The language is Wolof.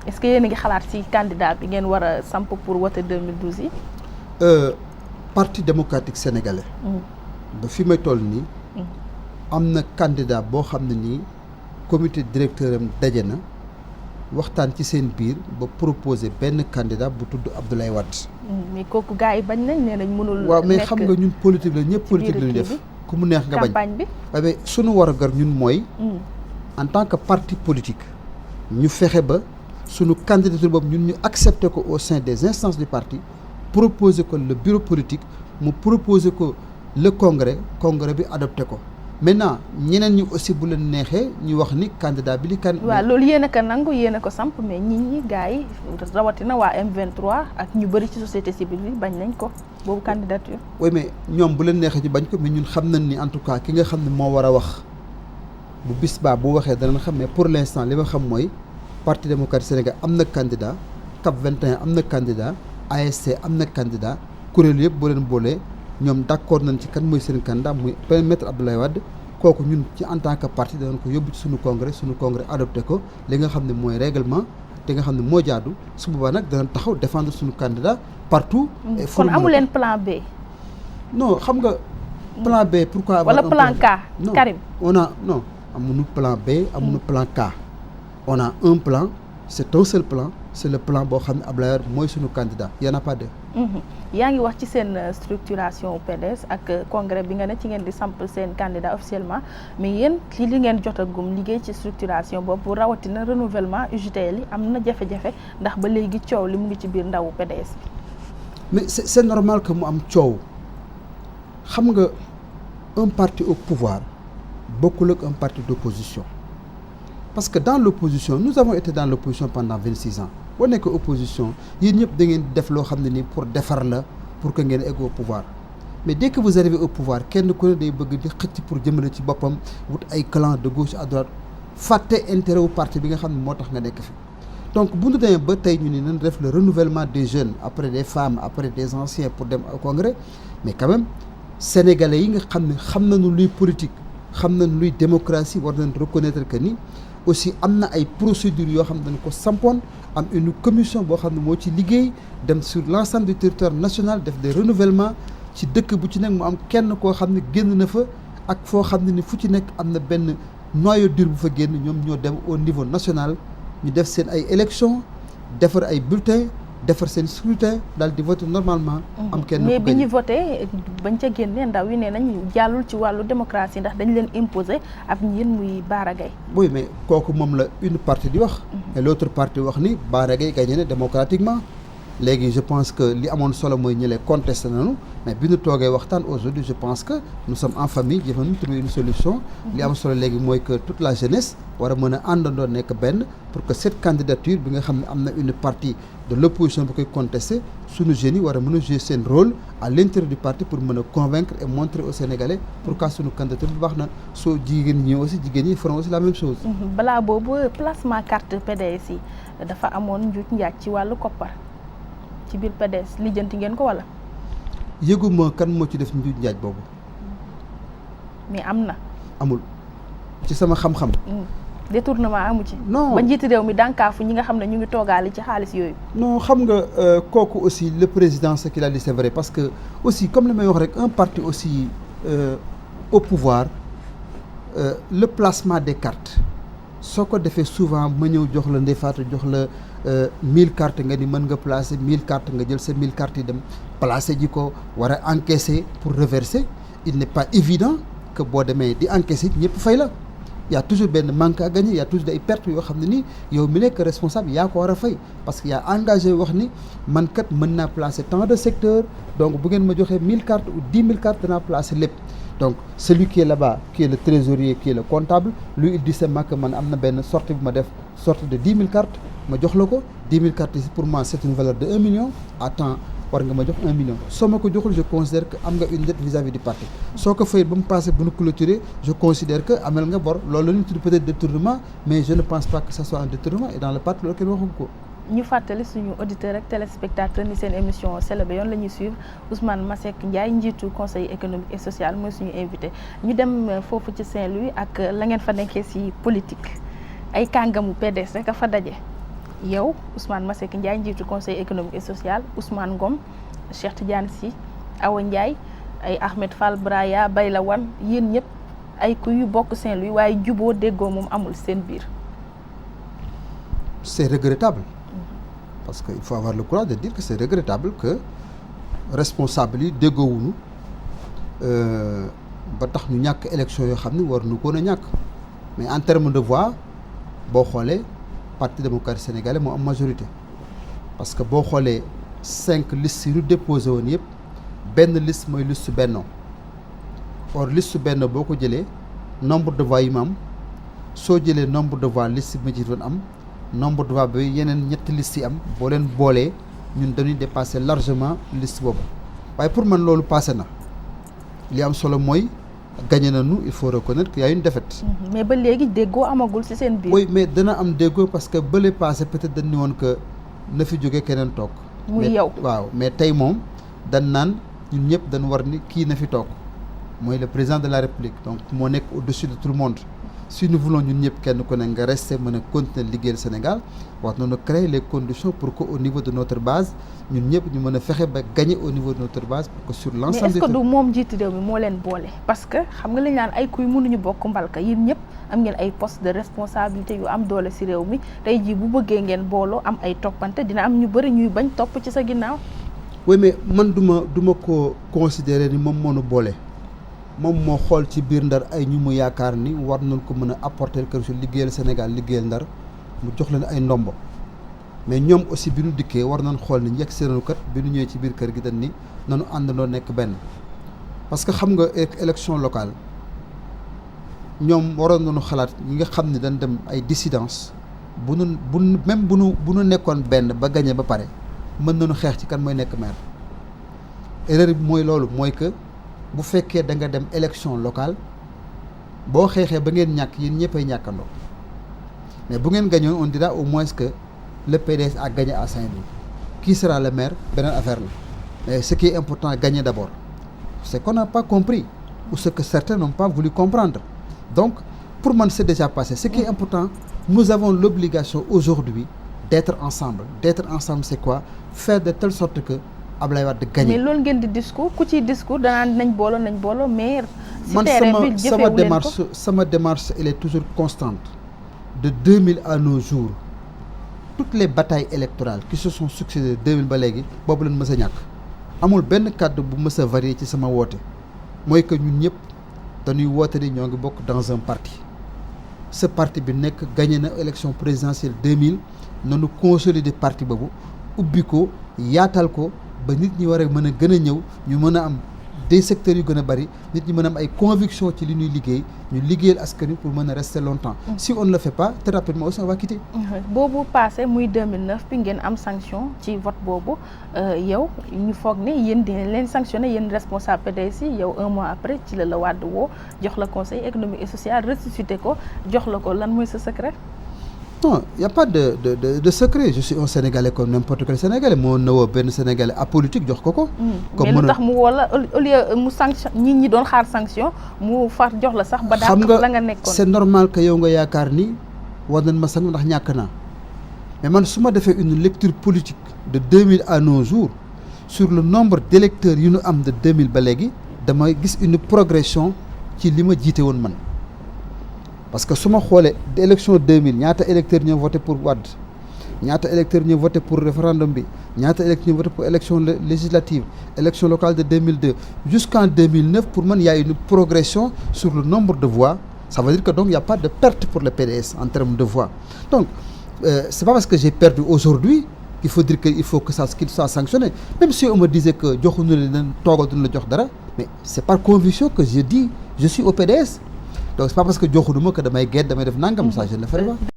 est-ce que yéen a ngi xalaat ci candidat bi ngeen war a samp pour wote 2012 yi. Parti démocratique sénégalais. ba fi may toll nii. am na candidat boo xam ne nii comité directeur am daje na waxtaan ci seen biir ba proposer benn candidat bu tudd Abdoulaye Wade. mais kooku gars yi bañ nañ nee nañ mënul. waaw mais xam nga ñun politique la ñëpp politique la ñu def. ku mu neex nga bañ campagne bi. waaye sunu warugar ñun mooy. en tant que parti politique. ñu fexe ba sunu candidature boobu ñun ñu accepté ko au sein des instances du parti proposer ko le bureau politique mu proposer ko le congrès bi adopté ko. maintenant ñeneen ñi aussi bu leen neexee ñu wax ni candidat bi li kan. waaw loolu yéen a ko nangu yéen a ko samp mais ñi gars yi rawatina waa M23 ak ñu bëri ci société civile bi bañ nañ ko boobu candidature. oui mais ñoom bu leen neexee ñu bañ ko mais ñun xam nañ ni en tout cas ki nga xam ne moo war a wax bu bis baa bu waxee danañ xam mais pour l'instant li ma xam mooy parti démocratique Sénégal am na candidat CAP 21 am na candidat ASC am na candidat kuréel yëpp boo leen boolee. ñoom d'accord nañ ci kan mooy seen candidat muy maître Abdoulaye Wade kooku ñun ci en tant que parti danañ ko yóbbu ci suñu congrès adopté ko li nga xam ne mooy règlement te nga xam ne moo jaadu su boobaa nag danañ taxaw défendre suñu candidat partout. kon amu leen plan B. non xam nga. plan B pourquoi. wala plan K. Karim non amuñu plan B amuñu plan K. on a un plan c'est un seul plan c'est le plan boo xam ne Abdoulaye Wade mooy suñu candidat y en a pas deux. yaa ngi wax ci seen structuration PDS ak congrès bi nga ne ci ngeen di samp seen candidat officiellement mais yéen li ngeen jotagum liggéey ci structuration boobu rawatina renouvellement UJTL yi am na jafe-jafe ndax ba léegi coow li mu ngi ci biir ndawu PDS bi. mais c'est normal que mu am coow xam nga un parti au pouvoir bokkul ak un parti d'opposition parce que dans l'opposition nous avons été dans l'opposition pendant 26 ans. boo nekk opposition yéen ñëpp da ngeen def loo xam ne nii pour defar la pour que ngeen egg au pouvoir mais dès que vous arrivez au pouvoir kenn ku ne day bëgg di xëcc pour jëmale ci boppam wut ay clan de gauche à droite fàtte intérêt wu parti bi nga xam ne moo tax nga nekk fi donc bu ñu demee ba tey ñu ni nañ def le renouvellement des jeunes après des femmes après des anciens pour dem au congrès mais quand même sénégalais yi nga xam ne xam nañu luy politique xam nañu luy démocratie war nañ reconnaître que ni aussi am na ay procédures yoo xam ne dañ ko sampoon am une commission boo xam ne moo ci liggéey dem sur l'ensemble du territoire national def des renouvellements ci dëkk bu ci nekk mu am kenn koo xam ne génn na fa ak foo xam ne ni fu ci nekk am na benn noyau dur bu fa génn ñoom ñoo dem au niveau national ñu def seen ay élections defar ay bulletins defar seen scrutin daal di voter normalement. am kenn mais bi ñu voté bañ ca génnee ndaw yi nee nañ jàllul ci wàllu démocratie ndax dañ leen imposer ab njiit muy Bara Gaye. oui mais kooku moom la une partie di wax. et l'autre partie wax ni Bara Gaye gagné na démocratiquement. léegi je pense que li amoon solo mooy ñële contesté nañu mais bi ñu toogee waxtaan aujourd'hui je pense que nous sommes en famille jëfa nañu trouver une solution. li am solo léegi mooy que toute la jeunesse war a mën a àndandoo nekk benn pour que cette candidature bi nga xam ne am na une partie de l'opposition bu koy contester suñu jeunes yi war a mën a jouer seen rôle à l'intérieur du parti pour mën a convaincre et montrer aux Sénégalais pourquoi suñu candidature bi baax na soo jigéen ñi aussi jigéen ñi feront aussi la même chose. balaa boobu placement carte PDS yi dafa amoon njuuj njaaj ci wàllu koppar ci biir PDS lijjanti ngeen ko wala. yëguma kan moo ci def njuuj njaaj boobu. mais am na. amul ci sama xam-xam. détournement amu ci. non ba njiiti réew mi dànkaafu ñi nga xam ne ñu ngi toogaale ci xaalis yooyu. non xam nga kooku aussi le président ce qu'il a dit c'est vrai parce que aussi comme li may wax rek un parti aussi au pouvoir le placement des cartes soo ko defee souvent ma ñëw jox la Ndeye Fatou jox la 1000 cartes nga ni mën nga placer 1000 cartes nga jël sa 1000 cartes yi dem placer ji ko war a encaisser pour reverser il n'est pas évident que boo demee di encaisser ñëpp fay la. y a toujours benn manque à gagner y a toujours des pertes yoo xam ne nii yow mi nekk responsable yaa ko war a fay parce que yaa engagé wax ni man kat mën naa placer tant de secteurs donc bu ngeen ma joxee 1000 cartes ou 10 000 cartes danaa placer lépp donc celui qui est là-bas qui est le trésorier qui est le comptable lui il dit seulement que man am na benn sortie bu ma def sortie de 10 000 cartes ma jox la ko 10 000 cartes ici pour moi c'est une valeur de 1 million à temps war nga ma jox 1 million soo ma ko joxul je considère que am nga une dette vis-à-vis du parti soo ko fayee ba mu passé bu nu clôturer je considère que amel nga bor loolu la ñu tudd peut-être détournement mais je ne pense pas que ça soit un détournement et dans le parti loolu kenn waxu ko. ñu fàttali suñu auditeur ak téléspectateur ni seen émission Selebe Yoon la ñuy suivre Ousmane Masseck Ndiaye njiitu conseil économique et social mooy suñu invité ñu dem foofu ci Saint-Louis ak la ngeen fa nekkee ci politique ay kàngamu PDS rek a fa daje. yow Ousmane Masseck Ndiaye njiitu conseil économique et social, Ousmane Ngom, Cheikh Tidiane Sy, Awa Ndiaye, ay Ahmed Fall Braya, Bayla Wane yéen ñëpp ay ku yu bokk Saint-Louis waaye juboo déggoo moom amul seen biir. C'est regrettable parce que il faut avoir le courage de dire que c'est regrettable que responsable yi déggoowuñu ba tax ñu ñàkk élection yoo xam ne war nu koon a ñàkk mais en termes de voix boo xoolee parti démocratique sénégalais moo am majorité parce que boo xoolee 5 listes yu ñu déposé woon yëpp benn liste mooy liste Benno or liste Benno boo ko jëlee nombre de voix yi mu am soo jëlee nombre de voix liste bi ma ci doon am nombre de voix bi yeneen ñetti liste yi am boo leen boolee ñun dañuy dépasser largement liste boobu waaye pour man loolu passé na li am solo mooy gagné nañu il faut reconnaître qu'il y a une défaite. mais ba léegi déggoo amagul ci seen biir. oui mais dana am déggoo parce que bële passé peut-être dañu woon que na fi jóge keneen toog. muy yow waaw mais tey moom dañ naan ñun ñëpp dañu war ni kii na fi toog mooy le président de la République donc moo nekk au-dessus de tout le monde. Si nous voulons ñun ñëpp kenn ku ne nga rester mën a continuer liggéeyal Sénégal wax nañu créer les conditions pour que au niveau de notre base ñun ñëpp ñu mën a fexe ba gagner au niveau de notre base pour que sur l'ensemble. mais est-ce que du moom jiitu réew mi moo leen boole parce que xam nga li ñu naan ay kuy mënuñu bokk mbalka yéen ñëpp am ngeen ay postes de responsabilité yu am doole ci réew mi tey jii bu bëggee ngeen booloo am ay toppante dina am ñu bëri ñuy bañ topp ci sa ginnaaw. oui mais man du ma ko considérer ni moom moo nu boole. moom moo xool ci biir Ndar ay ñu mu yaakaar ni war nañ ko mën a apporter kër su liggéeyal Sénégal liggéeyal Ndar mu jox leen ay ndombo mais ñoom aussi bi ñu dikkee war nañ xool ni njëkk seenu kat bi ñu ñëwee ci biir kër gi dañ ni nanu àndandoo nekk benn parce que xam nga élection locale ñoom waroon nañu xalaat ñi nga xam ne dañ dem ay dissidence bu nu nekkoon benn ba gagné ba pare mën nañu xeex ci kan mooy nekk maire erreur bi mooy loolu mooy que bu fekkee da nga dem élection locale boo xeexee ba ngeen ñàkk yéen ñëppay ñàkkandoo mais bu ngeen gagné on dira au moins que le PDS a gagné à Saint-Louis qui sera le maire beneen affaire la mais ce qui est important gagner d'abord c'est qu'on n'a pas compris ou ce que certains n'ont pas voulu comprendre donc pour moi c'est déjà passé ce qui est important nous avons l'obligation aujourd'hui d'être ensemble c'est quoi faire de telle sorte que Ablaye Wade gagné. mais loolu ngeen di discours ku ci discours danaan nañ booloo mais. man sama démarche elle est toujours constante de 2000 à nos jours toutes les batailles électorales qui se sont succédées 2000 ba léegi boobu leen mës a ñàkk amul benn kàddu bu mës a varié ci sama woote mooy que ñun ñëpp dañuy woote ni ñoo ngi bokk dans un parti ce parti bi nekk gagné na élection présidentielle 2000 nanu consolider parti boobu ubbi ko yaatal ko. ba nit ñi war a mën a gën a ñëw ñu mën a am des secteurs yu gën a bari nit ñi mën a am ay conviction ci li ñuy liggéey ñu liggéeyal askan wi pour mën a rester longtemps. Si on ne le fait pas très rapidement aussi on va quitter. boobu passé muy 2009 bi ngeen am sanction ci vote boobu yow ñu foog ne yéen dinañ leen sanctionné yéen responsable PDS yi yow un mois après ci la Wade woo jox la conseil économique et social ressuscité ko jox la ko lan mooy sa secret. non y a pas de secret je suis un Sénégalais comme n'importe quel Sénégalais moo nawoo benn Sénégalais apolitique jox ko. comme mais lu tax mu woo la au lieu mu sanction ñi doon xaar sanction mu far jox la sax. ba dàq la nga nekkoon c'est normal que yow nga yaakaar ni war nañ ma sang ndax ñàkk naa mais man su ma defee une lecture politique de 2000 à nos jours sur le nombre d'électeurs yu ñu am de 2000 ba léegi damay gis une progression ci li ma jiite woon man. parce que su ma xoolee élection 2000 ñaata électeurs ñoo voté pour Wade ñaata électeurs ñoo voté pour référendum bi ñaata électeurs ñoo voté pour élection législative élection locale de 2002 jusqu'en 2009 pour man y a une progression sur le nombre de voix ça veut dire que donc il y a pas de perte pour le PDS en termes de voix donc c'est pas parce que j'ai perdu aujourd'hui qu'il faut dire que il faut que ça qu'il soit sanctionné même si on me disait que joxuñu leen toogal duñu la jox dara mais c'est par conviction que je dis je suis au PDS donc c'est pas parce que joxuñu ma que damay gedd damay def nangam ça je ne le ferai pas